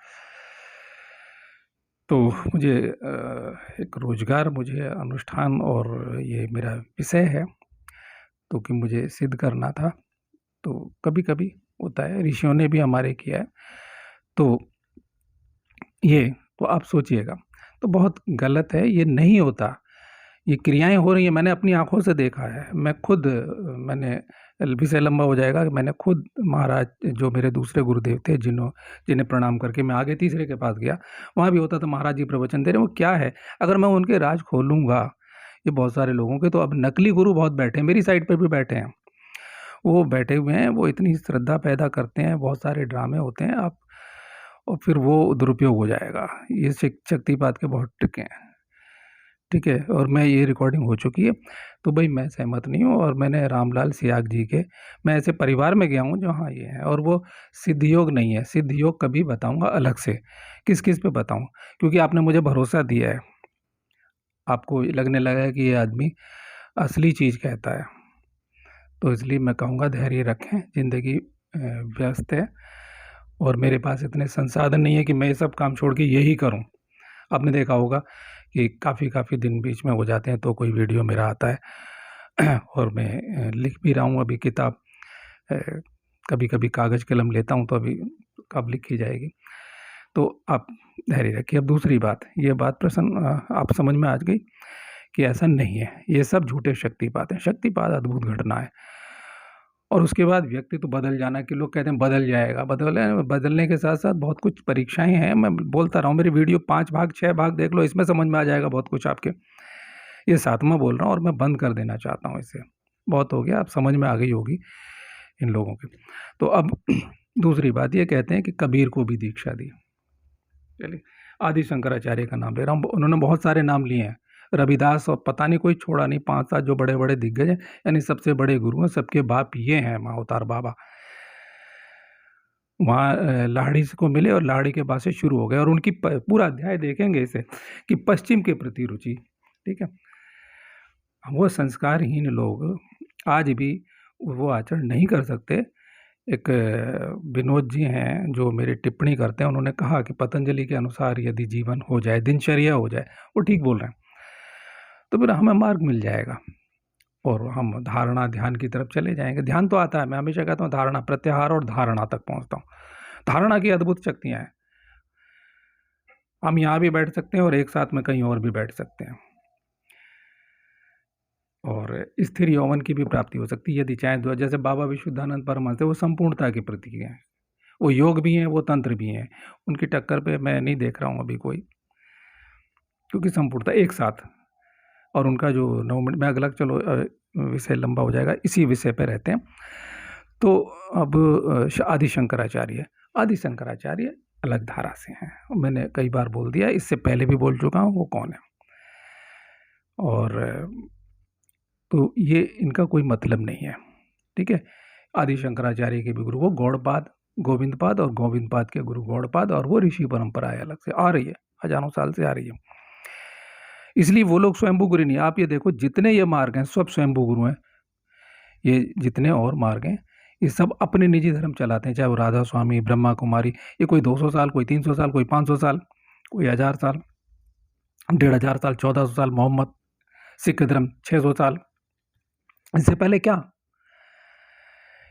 तो मुझे एक रोज़गार, मुझे अनुष्ठान और ये मेरा विषय है, तो कि मुझे सिद्ध करना था। तो कभी-कभी होता है, ऋषियों ने भी हमारे किया है। तो ये तो आप सोचिएगा, तो बहुत गलत है, ये नहीं होता। ये क्रियाएँ हो रही हैं, मैंने अपनी आँखों से देखा है। मैं खुद मैंने विषय लंबा हो जाएगा कि मैंने खुद महाराज, जो मेरे दूसरे गुरुदेव थे, जिन्हें प्रणाम करके मैं आगे तीसरे के पास गया, वहाँ भी होता था महाराज जी प्रवचन दे रहे हैं। वो क्या है, अगर मैं उनके राज खोलूँगा, ये बहुत सारे लोगों के, तो अब नकली गुरु बहुत बैठे हैं, मेरी साइड पे भी बैठे हैं। वो बैठे हुए हैं, वो इतनी श्रद्धा पैदा करते हैं, बहुत सारे ड्रामे होते हैं, आप और फिर वो दुरुपयोग हो जाएगा। ये शक्तिपात के बहुत ट्रिक हैं, ठीक है? और मैं, ये रिकॉर्डिंग हो चुकी है, तो भाई मैं सहमत नहीं हूँ। और मैंने रामलाल सियाग जी के, मैं ऐसे परिवार में गया हूँ जहाँ ये है, और वो सिद्ध योग नहीं है। सिद्ध योग कभी बताऊँगा अलग से, किस-किस पे बताऊँ, क्योंकि आपने मुझे भरोसा दिया है। आपको लगने लगा है कि ये आदमी असली चीज़ कहता है, तो इसलिए मैं कहूँगा धैर्य रखें, ज़िंदगी व्यस्त है और मेरे पास इतने संसाधन नहीं है कि मैं ये सब काम छोड़ के यही करूँ। आपने देखा होगा कि काफ़ी दिन बीच में हो जाते हैं, तो कोई वीडियो मेरा आता है और मैं लिख भी रहा हूँ अभी किताब। कभी-कभी कागज़ कलम लेता हूँ, तो अभी कब लिखी जाएगी। तो आप धैर्य रखिए। अब दूसरी बात, ये बात प्रसन्न आप समझ में आ गई कि ऐसा नहीं है, ये सब झूठे शक्तिपात हैं। शक्तिपात अद्भुत घटना है, और उसके बाद व्यक्ति तो बदल जाना, कि लोग कहते हैं बदल जाएगा, बदलने के साथ-साथ बहुत कुछ परीक्षाएँ हैं। मैं बोलता रहा हूँ, मेरी वीडियो 5 भाग, 6 भाग देख लो, इसमें समझ में आ जाएगा बहुत कुछ आपके। ये 7वाँ बोल रहा हूँ, और मैं बंद कर देना चाहता हूँ इसे। बहुत हो गया, अब समझ में आ गई होगी इन लोगों की। तो अब दूसरी बात, ये कहते हैं कि कबीर को भी दीक्षा दी। चलिए, आदि शंकराचार्य का नाम ले रहा हूँ, उन्होंने बहुत सारे नाम लिए हैं। रविदास और पता नहीं कोई छोड़ा नहीं, 5-7 जो बड़े-बड़े दिग्गज हैं, यानी सबसे बड़े गुरु हैं, सबके बाप ये हैं महाअवतार बाबा। वहाँ लाहिड़ी को मिले और लाहिड़ी के बाद से शुरू हो गए, और उनकी पूरा अध्याय देखेंगे इसे, कि पश्चिम के प्रति रुचि, ठीक है? वो संस्कारहीन लोग आज भी वो आचरण नहीं कर सकते। एक विनोद जी हैं जो मेरी टिप्पणी करते हैं, उन्होंने कहा कि पतंजलि के अनुसार यदि जीवन हो जाए, दिनचर्या हो जाए, वो ठीक बोल रहे हैं, तो फिर हमें मार्ग मिल जाएगा और हम धारणा ध्यान की तरफ चले जाएंगे। ध्यान तो आता है, मैं हमेशा कहता हूँ धारणा, प्रत्याहार और धारणा तक पहुँचता हूँ। धारणा की अद्भुत शक्तियाँ हैं। हम यहाँ भी बैठ सकते हैं और एक साथ में कहीं और भी बैठ सकते हैं, और स्थिर यौवन की भी प्राप्ति हो सकती है यदि चाहे। जैसे बाबा विशुद्धानंद परमहंस है, वो संपूर्णता के प्रतीक हैं, वो योग भी हैं, वो तंत्र भी हैं। उनकी टक्कर पे मैं नहीं देख रहा हूँ अभी कोई, क्योंकि संपूर्णता एक साथ। और उनका जो 9 मिनट में अगला, चलो विषय लंबा हो जाएगा, इसी विषय पे रहते हैं। तो अब आदि शंकराचार्य अलग धारा से हैं, मैंने कई बार बोल दिया, इससे पहले भी बोल चुका हूँ वो कौन है। और तो ये इनका कोई मतलब नहीं है, ठीक है? आदि शंकराचार्य के भी गुरु वो गौड़पाद, गोविंदपाद, और गोविंदपाद के गुरु गौड़पाद, और वो ऋषि परंपराएं अलग से आ रही है, हजारों साल से आ रही है। इसलिए वो लोग स्वयंभू गुरु नहीं। आप ये देखो, जितने ये मार्ग हैं सब स्वयंभू गुरु हैं। ये जितने और मार्ग हैं, ये सब अपने निजी धर्म चलाते हैं, चाहे वो राधा स्वामी, ब्रह्मा कुमारी, ये कोई 200 साल, कोई 300 साल, कोई 500 साल, कोई 1000 साल, 1500 साल, 1400 साल, मोहम्मद, सिख धर्म 600 साल, इससे पहले क्या,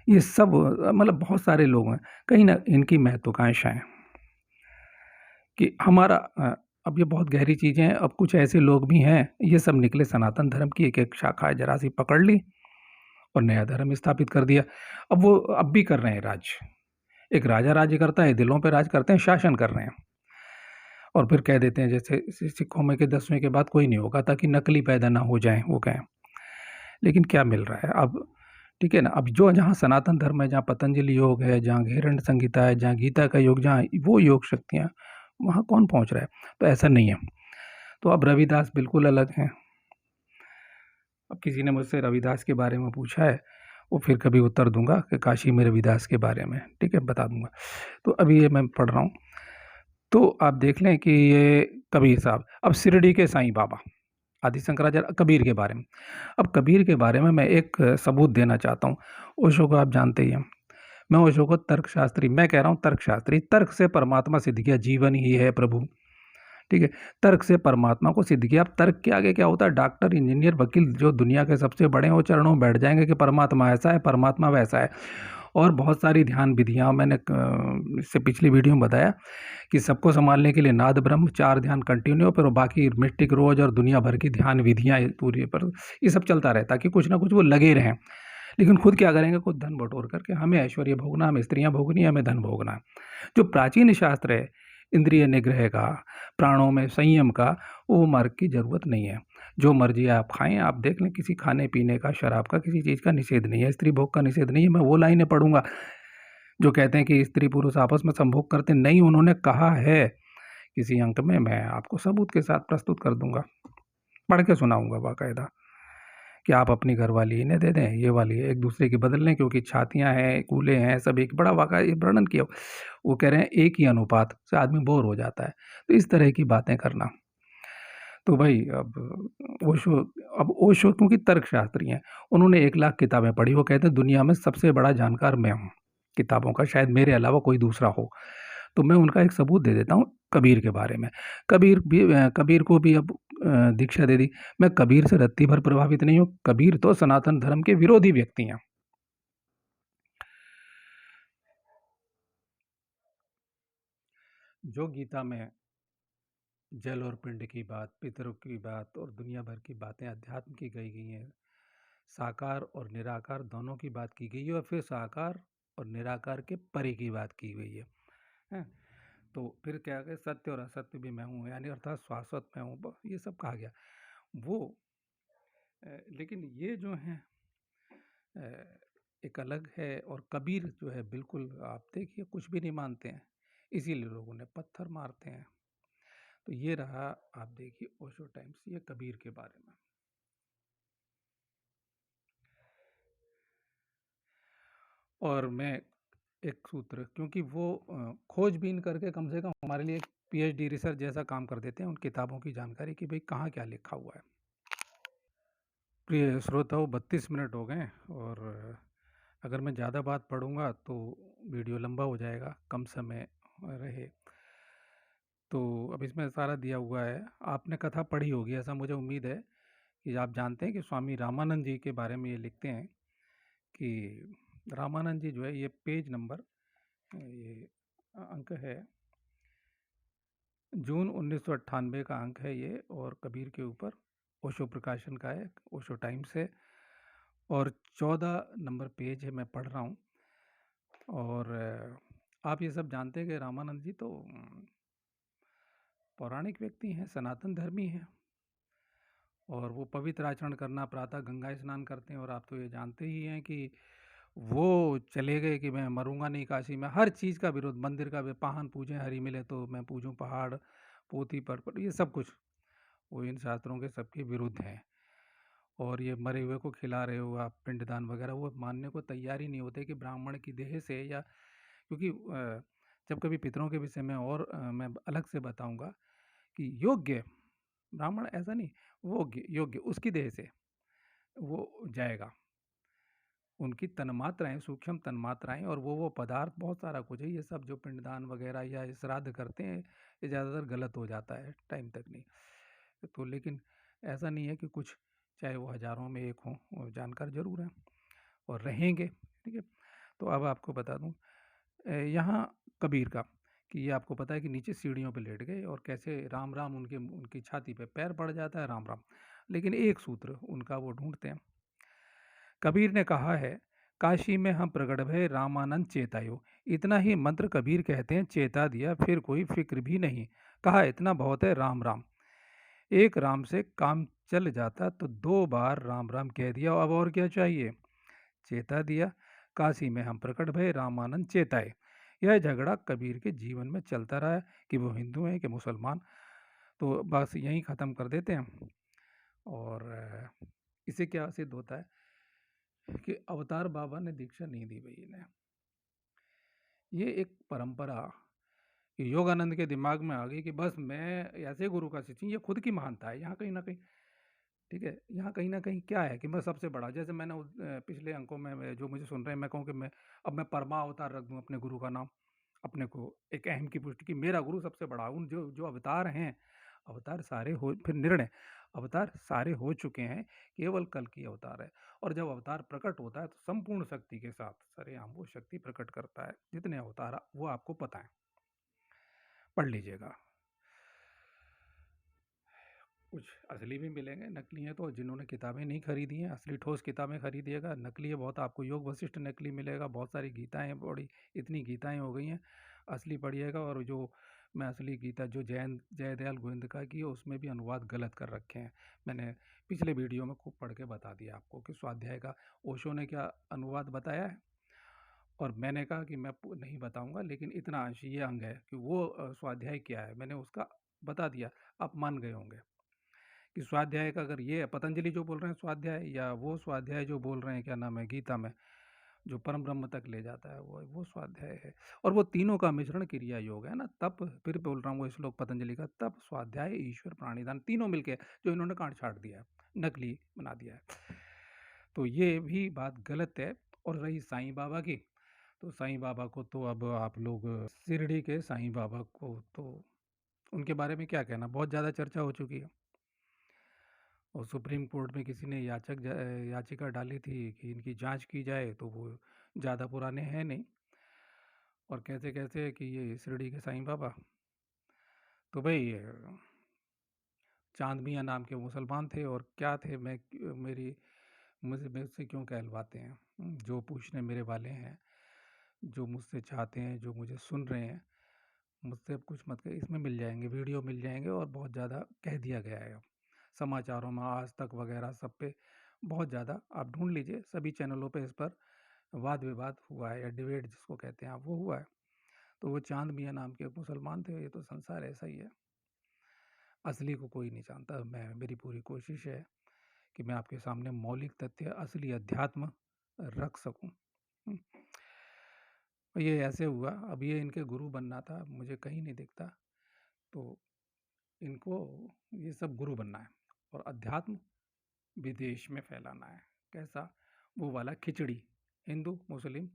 ये सब मतलब बहुत सारे लोग हैं। कहीं ना इनकी महत्वाकांक्षाएं कि हमारा अब ये बहुत गहरी चीज़ें हैं। अब कुछ ऐसे लोग भी हैं, ये सब निकले सनातन धर्म की एक शाखा है, जरा सी पकड़ ली और नया धर्म स्थापित कर दिया। अब वो अब भी कर रहे हैं राज। एक राजा राज्य करता है, दिलों पे राज करते हैं, शासन कर रहे हैं, और फिर कह देते हैं जैसे सिखों में के 10वें के बाद कोई नहीं होगा, ताकि नकली पैदा ना हो जाए, वो कहें। लेकिन क्या मिल रहा है अब, ठीक है ना? अब जो जहाँ सनातन धर्म है, जहाँ पतंजलि योग है, जहाँ घेरंड संहिता है, जहाँ गीता का योग, जहाँ वो योग शक्तियाँ, वहाँ कौन पहुँच रहा है? तो ऐसा नहीं है। तो अब रविदास बिल्कुल अलग हैं। अब किसी ने मुझसे रविदास के बारे में पूछा है, वो फिर कभी उत्तर दूंगा कि काशी में रविदास के बारे में, ठीक है, बता दूंगा। तो अभी ये मैं पढ़ रहा हूँ, तो आप देख लें कि ये कबीर साहब, अब शिरडी के साईं बाबा आदि शंकराचार्य, कबीर के बारे में। अब कबीर के बारे में मैं एक सबूत देना चाहता हूँ। ओशो को आप जानते ही हैं। मैं ओशो को तर्कशास्त्री, मैं कह रहा हूँ तर्कशास्त्री, तर्क से परमात्मा सिद्ध किया, जीवन ही है प्रभु, ठीक है। तर्क से परमात्मा को सिद्ध किया। अब तर्क के आगे क्या होता है? डॉक्टर, इंजीनियर, वकील जो दुनिया के सबसे बड़े हैं वो चरणों में बैठ जाएंगे कि परमात्मा ऐसा है, परमात्मा वैसा है। और बहुत सारी ध्यान विधियाँ, मैंने इससे पिछली वीडियो में बताया कि सबको संभालने के लिए नाद ब्रह्म, 4 ध्यान कंटिन्यू, फिर बाकी मिस्टिक रोज और दुनिया भर की ध्यान विधियाँ पूरी पर, ये सब चलता रहता कि कुछ ना कुछ वो लगे रहें। लेकिन खुद क्या करेंगे? खुद धन बटोर करके हमें ऐश्वर्य भोगना, हमें स्त्रियाँ भोगनी, हमें धन भोगना। जो प्राचीन शास्त्र है इंद्रिय निग्रह का, प्राणों में संयम का, वो मार्ग की जरूरत नहीं है। जो मर्जी आप खाएं, आप देख लें, किसी खाने पीने का, शराब का, किसी चीज़ का निषेध नहीं है, स्त्री भोग का निषेध नहीं है। मैं वो लाइनें पढ़ूंगा जो कहते हैं कि स्त्री पुरुष आपस में संभोग करते नहीं, उन्होंने कहा है किसी अंक में, मैं आपको सबूत के साथ प्रस्तुत कर दूंगा, पढ़ के सुनाऊंगा बाकायदा, कि आप अपनी घरवाली इन्हें दे दें, ये वाली एक दूसरे की बदल लें, क्योंकि छातियां हैं, कूले हैं, सब एक बड़ा वाक़ा वर्णन किया। वो कह रहे हैं एक ही अनुपात से आदमी बोर हो जाता है। तो इस तरह की बातें करना, तो भाई अब ओशो क्योंकि तर्कशास्त्री हैं, उन्होंने 1 लाख किताबें पढ़ी। वो कहते हैं दुनिया में सबसे बड़ा जानकार मैं हूँ किताबों का, शायद मेरे अलावा कोई दूसरा हो। तो मैं उनका एक सबूत दे देता हूँ कबीर के बारे में। कबीर को भी अब दीक्षा दे दी। मैं कबीर से रत्ती भर प्रभावित नहीं हूँ। कबीर तो सनातन धर्म के विरोधी व्यक्ति हैं। जो गीता में जल और पिंड की बात, पितरों की बात और दुनिया भर की बातें अध्यात्म की गई हैं, साकार और निराकार दोनों की बात की गई है, और फिर साकार और निराकार के परे की बात की गई है, हैं? तो फिर क्या है? सत्य और असत्य भी मैं हूँ, यानी अर्थात शाश्वत मैं हूँ, ये सब कहा गया। वो लेकिन ये जो है एक अलग है। और कबीर जो है बिल्कुल, आप देखिए, कुछ भी नहीं मानते हैं, इसीलिए लोग उन्हें पत्थर मारते हैं। तो ये रहा, आप देखिए ओशो टाइम्स, ये कबीर के बारे में। और मैं एक सूत्र, क्योंकि वो खोजबीन करके कम से कम हमारे लिए पीएचडी रिसर्च जैसा काम कर देते हैं उन किताबों की जानकारी कि भाई कहाँ क्या लिखा हुआ है। प्रिय श्रोताओं, 32 मिनट हो गए, और अगर मैं ज़्यादा बात पढ़ूंगा तो वीडियो लंबा हो जाएगा, कम समय रहे। तो अब इसमें सारा दिया हुआ है। आपने कथा पढ़ी होगी, ऐसा मुझे उम्मीद है कि आप जानते हैं कि स्वामी रामानंद जी के बारे में ये लिखते हैं कि रामानंद जी जो है, ये पेज नंबर, ये अंक है जून 1998 का अंक है ये, और कबीर के ऊपर ओशो प्रकाशन का है, ओशो टाइम्स है, और 14 नंबर पेज है, मैं पढ़ रहा हूँ। और आप ये सब जानते हैं कि रामानंद जी तो पौराणिक व्यक्ति हैं, सनातन धर्मी हैं, और वो पवित्र आचरण करना, प्रातः गंगा स्नान करते हैं। और आप तो ये जानते ही हैं कि वो चले गए कि मैं मरूंगा नहीं काशी में, हर चीज़ का विरोध, मंदिर का भी, पाहन पूजें, हरी मिले तो मैं पूजूं, पहाड़ पोथी पर ये सब कुछ वो इन शास्त्रों के सबके विरुद्ध हैं। और ये मरे हुए को खिला रहे हो आप, पिंडदान वगैरह, वो मानने को तैयार ही नहीं होते कि ब्राह्मण की देह से, या क्योंकि जब कभी पितरों के विषय में और मैं अलग से बताऊंगा कि योग्य ब्राह्मण, ऐसा नहीं, वो योग्य उसकी देह से वो जाएगा, उनकी तन्मात्राएं, सूक्ष्म तन्मात्राएं, और वो पदार्थ, बहुत सारा कुछ है। ये सब जो पिंडदान वगैरह या श्राद्ध करते हैं, ये ज़्यादातर गलत हो जाता है, टाइम तक नहीं। तो लेकिन ऐसा नहीं है कि कुछ, चाहे वो हज़ारों में एक हों, वो जानकार जरूर हैं और रहेंगे, ठीक है। तो अब आपको बता दूं यहाँ कबीर का, कि ये आपको पता है कि नीचे सीढ़ियों पे लेट गए, और कैसे राम राम उनकी छाती पे पैर पड़ जाता है, राम राम। लेकिन एक सूत्र उनका वो ढूंढते हैं। कबीर ने कहा है, काशी में हम प्रगट भय रामानंद चेतायो। इतना ही मंत्र कबीर कहते हैं, चेता दिया फिर कोई फिक्र भी नहीं। कहा इतना बहुत है, राम राम। एक राम से काम चल जाता तो 2 बार राम राम कह दिया, अब और क्या चाहिए। चेता दिया, काशी में हम प्रकट भय रामानंद चेताए। यह झगड़ा कबीर के जीवन में चलता रहा है कि वो हिंदू हैं कि मुसलमान। तो बस यहीं ख़त्म कर देते हैं। और इससे क्या सिद्ध होता है कि अवतार बाबा ने दीक्षा नहीं दी भई इन्हें। ये एक परंपरा योगानंद के दिमाग में आ गई कि बस मैं ऐसे गुरु का शिष्य हूँ, ये खुद की महानता है यहाँ कहीं न कहीं, ठीक है? यहाँ कहीं न कहीं क्या है कि मैं सबसे बड़ा, जैसे मैंने पिछले अंकों में जो मुझे सुन रहे हैं, मैं कहूँ कि मैं परमावतार रख दूँ अपने गुरु का नाम, अपने को एक अहम की पुष्टि कि मेरा गुरु सबसे बड़ा। उन जो अवतार हैं, अवतार सारे हो, फिर निर्णय, अवतार सारे हो चुके हैं, केवल कल की अवतार है। और जब अवतार प्रकट होता है तो संपूर्ण शक्ति के साथ सरेआम वो शक्ति प्रकट करता है। जितने अवतार वो आपको पता है, पढ़ लीजिएगा। कुछ असली भी मिलेंगे, नकली हैं तो जिन्होंने किताबें नहीं खरीदी हैं, असली ठोस किताबें खरीदिएगा। नकली है बहुत, आपको योग वशिष्ठ नकली मिलेगा, बहुत सारी गीताएँ हैं, बड़ी इतनी गीताएँ हो गई हैं। असली पढ़िएगा। और जो मैं असली गीता जो जयदयाल गोविंदका की है, उसमें भी अनुवाद गलत कर रखे हैं। मैंने पिछले वीडियो में खूब पढ़ के बता दिया आपको कि स्वाध्याय का ओशो ने क्या अनुवाद बताया है, और मैंने कहा कि मैं नहीं बताऊंगा, लेकिन इतना अंश ये अंग है कि वो स्वाध्याय क्या है, मैंने उसका बता दिया। आप मान गए होंगे कि स्वाध्याय का अगर ये पतंजलि जो बोल रहे हैं स्वाध्याय, या वो स्वाध्याय जो बोल रहे हैं क्या नाम है गीता में, जो परम ब्रह्म तक ले जाता है, वो स्वाध्याय है। और वो तीनों का मिश्रण क्रिया योग है ना। तप, फिर बोल रहा हूँ वो श्लोक पतंजलि का, तप स्वाध्याय ईश्वर प्राणिदान, तीनों मिलके जो इन्होंने काट छाट दिया है, नकली बना दिया है। तो ये भी बात गलत है। और रही साईं बाबा की, तो साईं बाबा को तो अब आप लोग शिरडी के साईं बाबा को तो उनके बारे में क्या कहना, बहुत ज़्यादा चर्चा हो चुकी है। और सुप्रीम कोर्ट में किसी ने याचिका डाली थी कि इनकी जांच की जाए, तो वो ज़्यादा पुराने हैं नहीं। और कैसे कैसे कि ये शिरडी के साईं बाबा, तो भाई चांद मियाँ नाम के मुसलमान थे, और क्या थे, मुझसे क्यों कहलवाते हैं। जो पूछने मेरे वाले हैं, जो मुझसे चाहते हैं, जो मुझे सुन रहे हैं, मुझसे अब कुछ मत करिए। इसमें मिल जाएंगे, वीडियो मिल जाएंगे, और बहुत ज़्यादा कह दिया गया है समाचारों में, आज तक वगैरह सब पे बहुत ज़्यादा आप ढूंढ लीजिए, सभी चैनलों पे इस पर वाद विवाद हुआ है, या डिबेट जिसको कहते हैं आप, वो हुआ है। तो वो चांद मियाँ नाम के एक मुसलमान थे। ये तो संसार ऐसा ही है, असली को कोई नहीं जानता। मेरी पूरी कोशिश है कि मैं आपके सामने मौलिक तथ्य, असली अध्यात्म रख सकूं। ये ऐसे हुआ, अब ये इनके गुरु बनना था, मुझे कहीं नहीं दिखता, तो इनको ये सब गुरु बनना है, और अध्यात्म विदेश में फैलाना है। कैसा? वो वाला खिचड़ी, हिंदू, मुस्लिम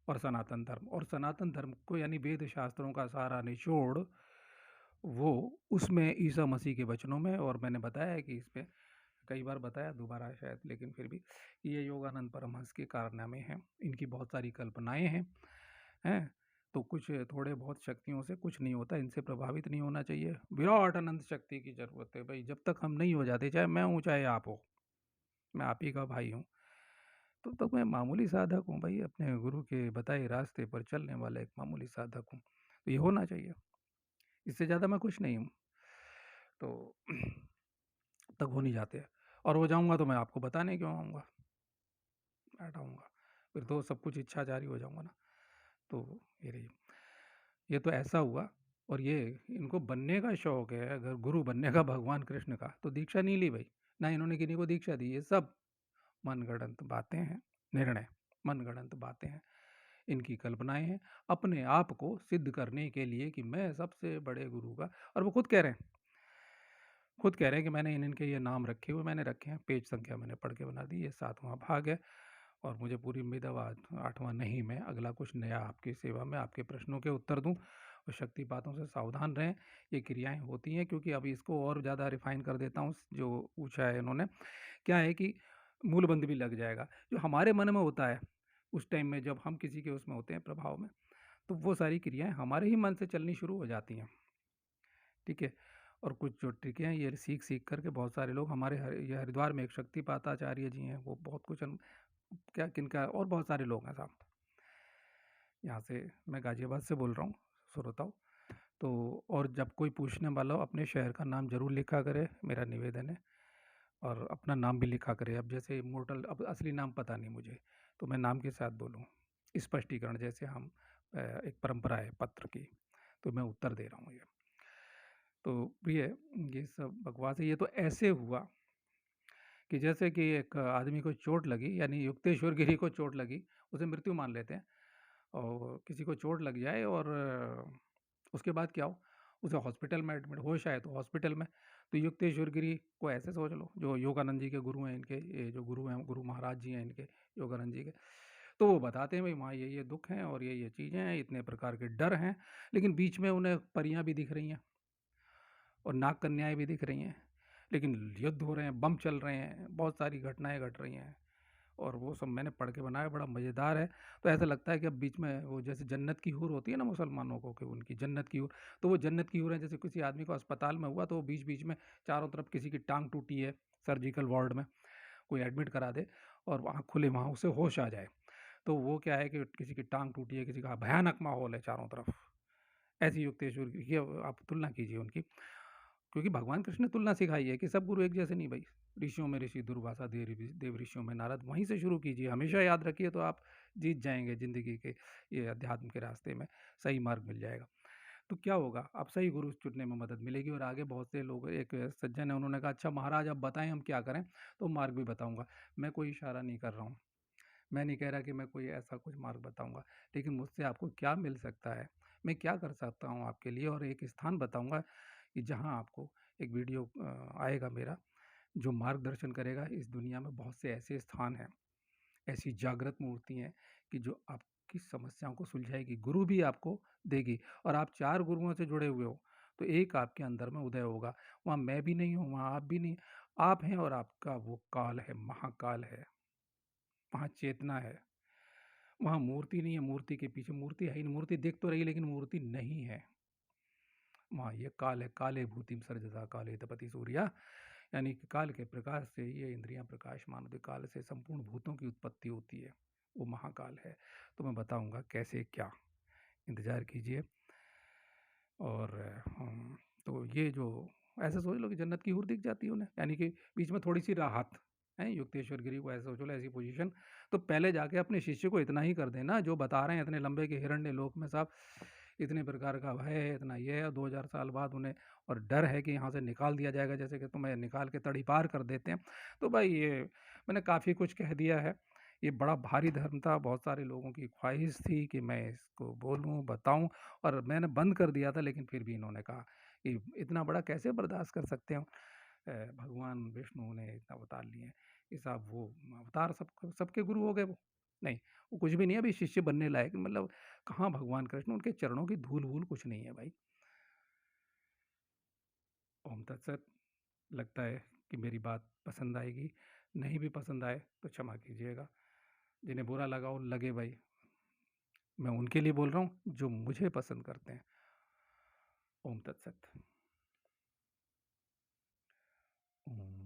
और सनातन धर्म। और सनातन धर्म को यानी वेद शास्त्रों का सारा निचोड़ वो उसमें ईसा मसीह के वचनों में। और मैंने बताया है कि इसमें कई बार बताया, दोबारा शायद, लेकिन फिर भी ये योगानंद परमहंस के कारनामे हैं, इनकी बहुत सारी कल्पनाएं हैं। तो कुछ थोड़े बहुत शक्तियों से कुछ नहीं होता, इनसे प्रभावित नहीं होना चाहिए। विराट अनंत शक्ति की जरूरत है भाई। जब तक हम नहीं हो जाते, चाहे मैं हूँ चाहे आप हो, मैं आप ही का भाई हूँ, तो मैं मामूली साधक हूँ भाई, अपने गुरु के बताए रास्ते पर चलने वाला एक मामूली साधक हूँ। तो ये होना चाहिए, इससे ज़्यादा मैं कुछ नहीं हूँ। तो तक हो नहीं जाते, और हो जाऊँगा तो मैं आपको बताने क्यों आऊँगा, बैठा आऊँगा, फिर तो सब कुछ इच्छा जारी हो जाऊँगा ना। तो ये रही, ये तो ऐसा हुआ। और ये इनको बनने का शौक है, अगर गुरु बनने का भगवान कृष्ण का, तो दीक्षा नहीं ली भाई, ना इन्होंने किसी को दीक्षा दी। ये सब मनगढ़ंत बातें हैं, निर्णय मनगढ़ंत बातें हैं, इनकी कल्पनाएं हैं, अपने आप को सिद्ध करने के लिए कि मैं सबसे बड़े गुरु का। और वो खुद कह रहे हैं कि मैंने इनके ये नाम रखे हुए, मैंने रखे हैं, पेज संख्या मैंने पढ़ के बना दी, ये 7वां भाग है। और मुझे पूरी उम्मीद है 8वां नहीं, मैं अगला कुछ नया आपकी सेवा में आपके प्रश्नों के उत्तर दूं। और शक्तिपातों से सावधान रहें, ये क्रियाएं होती हैं। क्योंकि अभी इसको और ज़्यादा रिफाइन कर देता हूँ, जो पूछा है इन्होंने, क्या है कि मूलबंध भी लग जाएगा। जो हमारे मन में होता है उस टाइम में, जब हम किसी के उसमें होते हैं प्रभाव में, तो वो सारी क्रियाएं हमारे ही मन से चलनी शुरू हो जाती हैं, ठीक है। और कुछ जो ट्रिकें हैं, ये सीख सीख करके बहुत सारे लोग हमारे ये हरिद्वार में एक शक्तिपाताचार्य जी हैं, वो बहुत कुछ क्या किनका, और बहुत सारे लोग हैं साहब। यहाँ से मैं गाजियाबाद से बोल रहा हूँ, श्रोताओं। तो और जब कोई पूछने वाला हो, अपने शहर का नाम जरूर लिखा करे, मेरा निवेदन है। और अपना नाम भी लिखा करे। अब जैसे इमोर्टल, अब असली नाम पता नहीं मुझे, तो मैं नाम के साथ बोलूँ, स्पष्टीकरण, जैसे हम एक परंपरा है पत्र की, तो मैं उत्तर दे रहा हूँ ये। तो प्रिय, ये सब बकवास है। ये तो ऐसे हुआ कि जैसे कि एक आदमी को चोट लगी, यानी युक्तेश्वर गिरी को चोट लगी, उसे मृत्यु मान लेते हैं और किसी को चोट लग जाए और उसके बाद क्या हो, उसे हॉस्पिटल में एडमिट, होश आए तो हॉस्पिटल में। तो युक्तेश्वर गिरी को ऐसे सोच लो, जो योगानंद जी के गुरु हैं, इनके ये जो गुरु हैं, गुरु महाराज जी हैं इनके, योगानंद जी के, तो वो बताते हैं भाई वहाँ ये दुख हैं और ये चीज़ें हैं, इतने प्रकार के डर हैं, लेकिन बीच में उन्हें परियां भी दिख रही हैं और नाग कन्याएं भी दिख रही हैं, लेकिन युद्ध हो रहे हैं, बम चल रहे हैं, बहुत सारी घटनाएं घट रही हैं, और वो सब मैंने पढ़ के बनाया, बड़ा मज़ेदार है। तो ऐसा लगता है कि अब बीच में वो जैसे जन्नत की हूर होती है ना मुसलमानों को, कि उनकी जन्नत की हूर, तो वो जन्नत की हूर है। जैसे किसी आदमी को अस्पताल में हुआ तो वो बीच बीच में चारों तरफ, किसी की टांग टूटी है सर्जिकल वार्ड में, कोई एडमिट करा दे और वहाँ खुले, वहाँ उसे होश आ जाए, तो वो क्या है कि किसी की टांग टूटी है, किसी का भयानक माहौल है चारों तरफ, ऐसी युक्तेश्वर की आप तुलना कीजिए उनकी। क्योंकि भगवान कृष्ण ने तुलना सिखाई है कि सब गुरु एक जैसे नहीं भाई। ऋषियों में ऋषि दुर्वासा, देव ऋषियों में नारद, वहीं से शुरू कीजिए, हमेशा याद रखिए, तो आप जीत जाएंगे ज़िंदगी के ये अध्यात्म के रास्ते में, सही मार्ग मिल जाएगा। तो क्या होगा, आप सही गुरु चुनने में मदद मिलेगी। और आगे बहुत से लोग, एक सज्जन है, उन्होंने कहा अच्छा महाराज आप बताएं हम क्या करें, तो मार्ग भी बताऊंगा। मैं कोई इशारा नहीं कर रहा हूँ, मैं नहीं कह रहा कि मैं कोई ऐसा कुछ मार्ग बताऊंगा, लेकिन मुझसे आपको क्या मिल सकता है, मैं क्या कर सकता हूँ आपके लिए, और एक स्थान बताऊंगा कि जहाँ आपको एक वीडियो आएगा मेरा, जो मार्गदर्शन करेगा। इस दुनिया में बहुत से ऐसे स्थान हैं, ऐसी जागृत मूर्ति हैं कि जो आपकी समस्याओं को सुलझाएगी, गुरु भी आपको देगी। और आप 4 गुरुओं से जुड़े हुए हो, तो एक आपके अंदर में उदय होगा। वहाँ मैं भी नहीं हूँ, वहाँ आप भी नहीं, आप हैं, और आपका वो काल है, महाकाल है, वहाँ चेतना है, वहाँ मूर्ति नहीं है, मूर्ति के पीछे मूर्ति है ही नहीं, मूर्ति दिख तो रही लेकिन मूर्ति नहीं है। वहाँ ये काल है, काले भूतिम सर्जसा काले तपति सूर्या, यानी कि काल के प्रकाश से ये इंद्रियां प्रकाशमान होती, काल से संपूर्ण भूतों की उत्पत्ति होती है, वो महाकाल है। तो मैं बताऊंगा कैसे क्या, इंतजार कीजिए। और तो ये जो, ऐसे सोच लो कि जन्नत की हूर दिख जाती है उन्हें, यानी कि बीच में थोड़ी सी राहत है युक्तेश्वर गिरी को, ऐसे सोच लो, ऐसी पोजीशन। तो पहले जाके अपने शिष्य को इतना ही कर देना जो बता रहे हैं, इतने लंबे के हिरण्य लोक में साहब, इतने प्रकार का भय है, इतना ये है, 2000 साल बाद उन्हें और डर है कि यहाँ से निकाल दिया जाएगा, जैसे कि तुम्हें निकाल के तड़ी पार कर देते हैं। तो भाई ये मैंने काफ़ी कुछ कह दिया है, ये बड़ा भारी धर्म था, बहुत सारे लोगों की ख्वाहिश थी कि मैं इसको बोलूं, बताऊं, और मैंने बंद कर दिया था, लेकिन फिर भी इन्होंने कहा कि इतना बड़ा कैसे बर्दाश्त कर सकते हो। भगवान विष्णु ने इतना अवतार लिए हैं कि साहब, वो अवतार सबके गुरु हो गए वो? नहीं, वो कुछ भी नहीं है अभी शिष्य बनने लायक, मतलब कहाँ भगवान कृष्ण, उनके चरणों की धूल वूल कुछ नहीं है भाई। ओम तत्सत। लगता है कि मेरी बात पसंद आएगी, नहीं भी पसंद आए तो क्षमा कीजिएगा, जिन्हें बुरा लगा हो लगे भाई, मैं उनके लिए बोल रहा हूँ जो मुझे पसंद करते हैं। ओम तत्सत। ओम